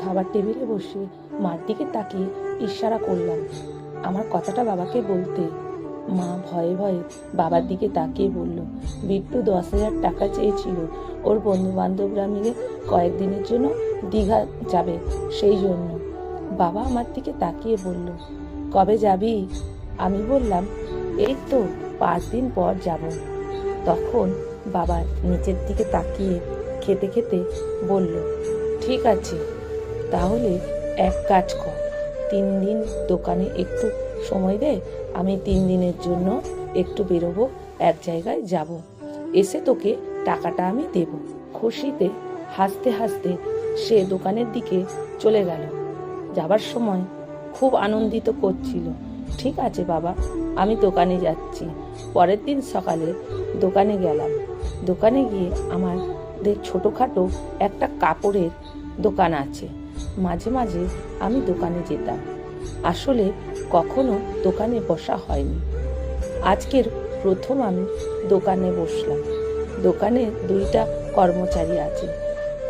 খাবার টেবিলে বসে মার দিকে তাকিয়ে ইশারা করলাম আমার কথাটা বাবাকে বলতে। মা ভয়ে ভয়ে বাবার দিকে তাকিয়ে বলল, বিট্টু 10,000 টাকা চেয়েছিল, ওর বন্ধু বান্ধবরা মিলে কয়েকদিনের জন্য দীঘা যাবে, সেই জন্য। বাবা আমার দিকে তাকিয়ে বলল, কবে যাবি? আমি বললাম, এই তো 5 দিন পর যাব। তখন বাবা নিচের দিকে তাকিয়ে খেতে খেতে বলল, ঠিক আছে, তাহলে এক কাজ কর, 3 দিন দোকানে একটু সময় দে, আমি 3 দিনের জন্য একটু বেরোবো, এক জায়গায় যাব, এসে তোকে টাকাটা আমি দেব। খুশিতে হাসতে হাসতে সে দোকানের দিকে চলে গেল। যাবার সময় খুব আনন্দিত করছিল। ঠিক আছে বাবা, আমি দোকানে যাচ্ছি। পরের দিন সকালে দোকানে গেলাম। দোকানে গিয়ে আমাদের ছোটোখাটো একটা কাপড়ের দোকান আছে। মাঝে মাঝে আমি দোকানে যেতাম। আসলে কখনো দোকানে বসা হয়নি। আজকের প্রথম আমি দোকানে বসলাম। দোকানে 2টা কর্মচারী আছে।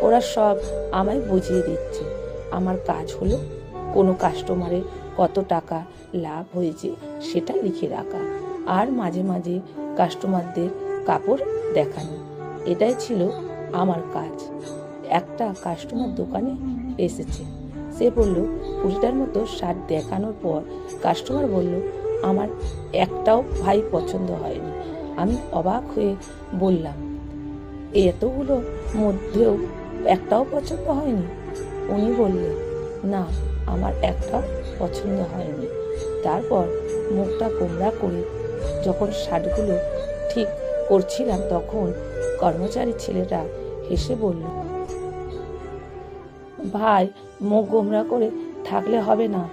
ওরা সব আমায় বুঝিয়ে দিচ্ছে। আমার কাজ হলো কোনো কাস্টমারের কত টাকা লাভ হয়েছে সেটা লিখে রাখা, আর মাঝে মাঝে কাস্টমারদের কাপড় দেখানো। এটাই ছিল আমার কাজ। একটা কাস্টমার দোকানে এসেছে। সে বলল 20টার মতো শার্ট দেখানোর পর কাস্টমার বলল, আমার একটাও ভাই পছন্দ হয়নি। আমি অবাক হয়ে বললাম, এতগুলো মধ্যেও একটাও পছন্দ হয়নি? উনি বললেন, না, আমার একটাও পছন্দ হয়নি। তারপর মুখটা গোমড়া করে যখন শার্টগুলো ঠিক করছিলাম তখন কর্মচারী ছেলেটা হেসে বলল, ভাই, মুখ গোমড়া করে থাকলে হবে না,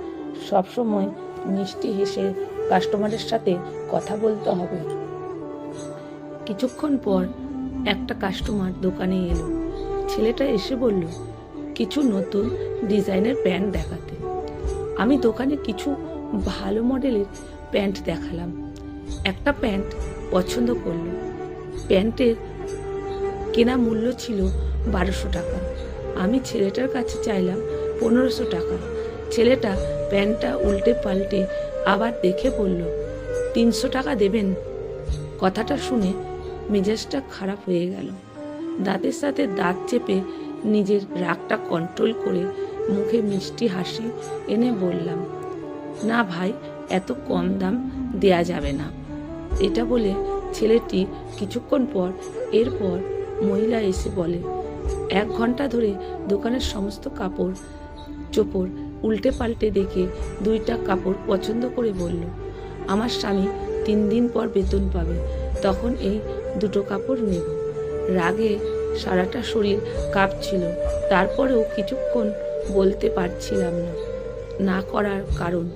সবসময় মিষ্টি হেসে কাস্টমারের সাথে কথা বলতে হবে। কিছুক্ষণ পর একটা কাস্টমার দোকানে এলো। ছেলেটা এসে বলল, কিছু নতুন ডিজাইনের প্যান্ট দেখাতে। আমি দোকানে কিছু ভালো মডেলের প্যান্ট দেখালাম। একটা প্যান্ট পছন্দ করলো। প্যান্টের কেনা মূল্য ছিল 1200 টাকা। আমি ছেলেটার কাছে চাইলাম 1500 টাকা। ছেলেটা প্যান্টটা উল্টে পাল্টে আবার দেখে বলল, 300 টাকা দেবেন? কথাটা শুনে মেজাজটা খারাপ হয়ে গেল। দাঁতের সাথে দাঁত চেপে নিজের রাগটা কন্ট্রোল করে মুখে মিষ্টি হাসি এনে বললাম, না ভাই, এত কম দাম দেয়া যাবে না। এটা বলে ছেলেটি কিছুক্ষণ পর এরপর মহিলা এসে বলে, 1 ঘন্টা ধরে দোকানের সমস্ত কাপড় চোপড় উল্টে পাল্টে দেখে 2টা কাপড় পছন্দ করে বলল, আমার স্বামী 3 দিন পর বেতন পাবে, তখন এই 2টো কাপড় নেব। রাগে সারাটা শরীর কাঁপছিল। তারপরেও কিছুক্ষণ বলতে পারছিলাম না করার কারণ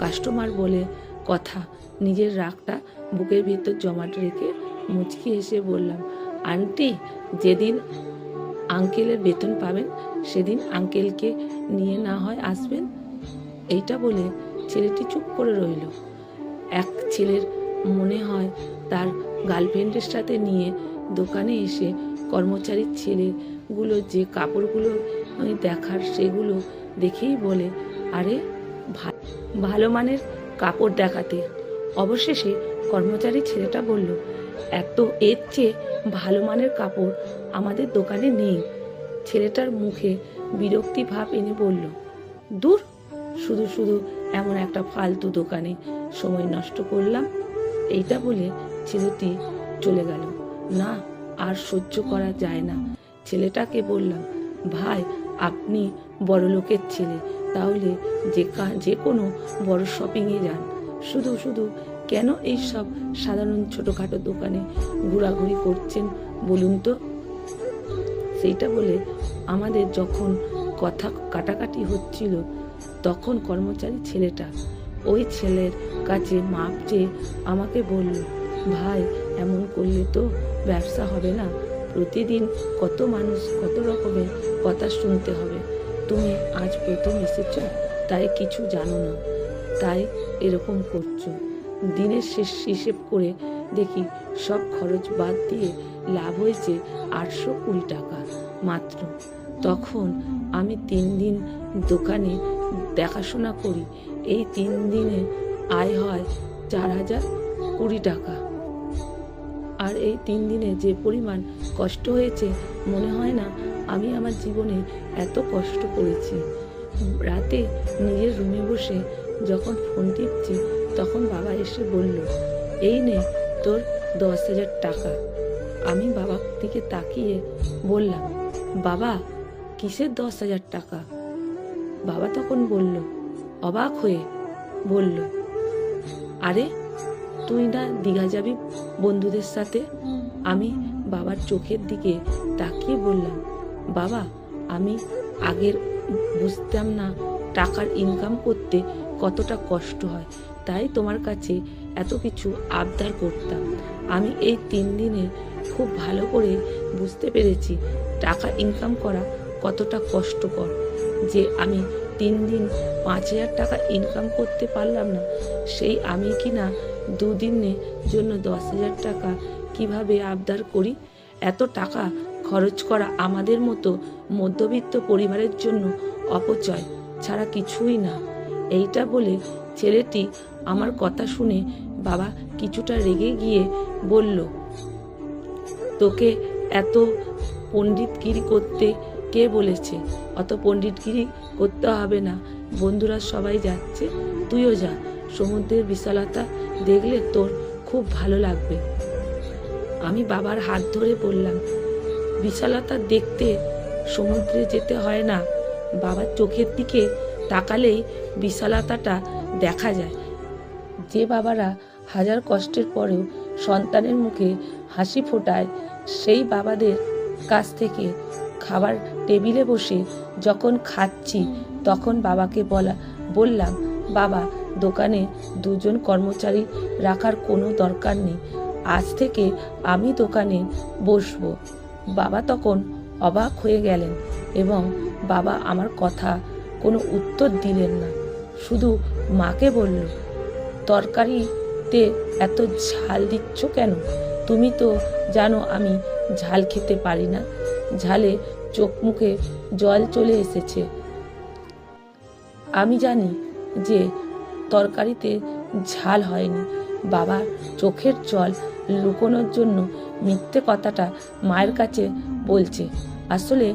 কাস্টমার বলে কথা। নিজের রাগটা বুকের ভিতর জমাট রেখে মুচকি হেসে বললাম, আন্টি, যেদিন আঙ্কেলের বেতন পাবেন সেদিন আঙ্কেলকে নিয়ে না হয় আসবেন। এইটা বলে ছেলেটি চুপ করে রইল। এক ছেলের মনে হয় তার গার্লফ্রেন্ডের সাথে নিয়ে দোকানে এসে কর্মচারীর ছেলেগুলো যে কাপড়গুলো দেখার সেগুলো দেখেই বলে, আরে ভালো মানের কাপড় দেখাতে। অবশেষে কর্মচারী ছেলেটা বলল, এর চেয়ে ভালো মানের কাপড় আমাদের দোকানে নেই। ছেলেটার মুখে বিরক্তি ভাব এনে বলল, দূর, শুধু শুধু এমন একটা ফালতু দোকানে সময় নষ্ট করলাম। এইটা বলে ছেলেটি চলে গেল। না, আর সহ্য করা যায় না। ছেলেটাকে বললাম, ভাই, আপনি বড় লোকের ছেলে, তাহলে যে কোনো বড় শপিংয়ে যান। শুধু শুধু কেন এই সব সাধারণ ছোটোখাটো দোকানে ঘোরাঘুরি করছেন বলুন তো? সেইটা বলে আমাদের যখন কথা কাটাকাটি হচ্ছিল তখন কর্মচারী ছেলেটা ওই ছেলের কাছে মাপ চেয়ে আমাকে বলল, ভাই, এমন করলে তো ব্যবসা হবে না। প্রতিদিন কত মানুষ কত রকমের কথা শুনতে হবে। তুমি আজ প্রথম এসেছ, তাই কিছু জানো না, তাই এরকম করছো। দিনের শেষ হিসেব করে দেখি সব খরচ বাদ দিয়ে লাভ হয়েছে 820 টাকা মাত্র। তখন আমি 3 দিন দোকানে দেখাশোনা করি। এই 3 দিনে আয় হয় 4,020 টাকা। আর এই 3 দিনে যে পরিমাণ কষ্ট হয়েছে, মনে হয় না আমি আমার জীবনে এত কষ্ট করেছি। রাতে নিজের রুমে বসে যখন ফোন টিপছি, তখন বাবা এসে বলল, এই নে তোর 10,000 টাকা। আমি বাবার দিকে তাকিয়ে বললাম, বাবা কিসের 10,000 টাকা? বাবা তখন বলল, অবাক হয়ে বলল, আরে তুই না দীঘা যাবি বন্ধুদের সাথে? আমি বাবার চোখের দিকে তাকিয়ে বললাম, বাবা আমি আগের বুঝতাম না টাকার ইনকাম করতে কতটা কষ্ট হয়, তাই তোমার কাছে এত কিছু আবদার করতাম। আমি এই 3 দিনে খুব ভালো করে বুঝতে পেরেছি টাকা ইনকাম করা কতটা কষ্টকর। যে আমি 3 দিন 5,000 টাকা ইনকাম করতে পারলাম না, সেই আমি কিনা 2 দিনের জন্য 10,000 টাকা কিভাবে আবদার করি? এত টাকা খরচ করা আমাদের মতো মধ্যবিত্ত পরিবারের জন্য অপচয় ছাড়া কিছুই না। এইটা বলে ছেলেটি আমার কথা শুনে বাবা কিছুটা রেগে গিয়ে বলল, তোকে এত পণ্ডিতগিরি করতে কে বলেছে? অত পণ্ডিতগিরি করতে হবে না, বন্ধুরা সবাই যাচ্ছে, তুইও যা। সমুদ্রের বিশালতা দেখলে তোর খুব ভালো লাগবে। আমি বাবার হাত ধরে বললাম, বিশালতা দেখতে সমুদ্রে যেতে হয় না, বাবার চোখের দিকে তাকালেই বিশালতাটা দেখা যায়। যে বাবারা হাজার কষ্টের পরেও সন্তানের মুখে হাসি ফোটায়, সেই বাবাদের কাছ থেকে খাবার টেবিলে বসে যখন খাচ্ছি, তখন বাবাকে বললাম, বাবা দোকানে 2 জন কর্মচারী রাখার কোনো দরকার নেই, আজ থেকে আমি দোকানে বসবো। বাবা তখন অবাক হয়ে গেলেন এবং বাবা আমার কথা কোনো উত্তর দিলেন না, শুধু মাকে বলল, তরকারিতে এত ঝাল দিচ্ছ কেন? তুমি তো জানো আমি ঝাল খেতে পারি না। ঝালে চোখ মুখে জল চলে এসেছে। আমি জানি যে তরকারিতে ঝাল হয়নি। বাবা চোখের জল লুকোনোর জন্য মিথ্যে কথাটা মায়ের কাছে বলছে। আসলে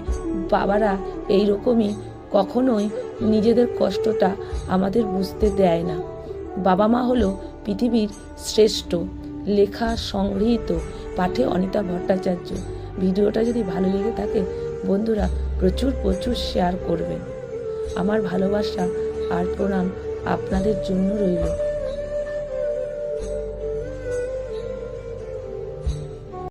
বাবারা এইরকমই, কখনোই নিজেদের কষ্টটা আমাদের বুঝতে দেয় না। বাবা মা হলো পৃথিবীর শ্রেষ্ঠ। লেখা সংগৃহীত, পাঠে অনিতা ভট্টাচার্য। ভিডিওটা যদি ভালো লেগে থাকে বন্ধুরা প্রচুর শেয়ার করবেন। আমার ভালোবাসা আর প্রণাম আপনাদের জন্য রইল।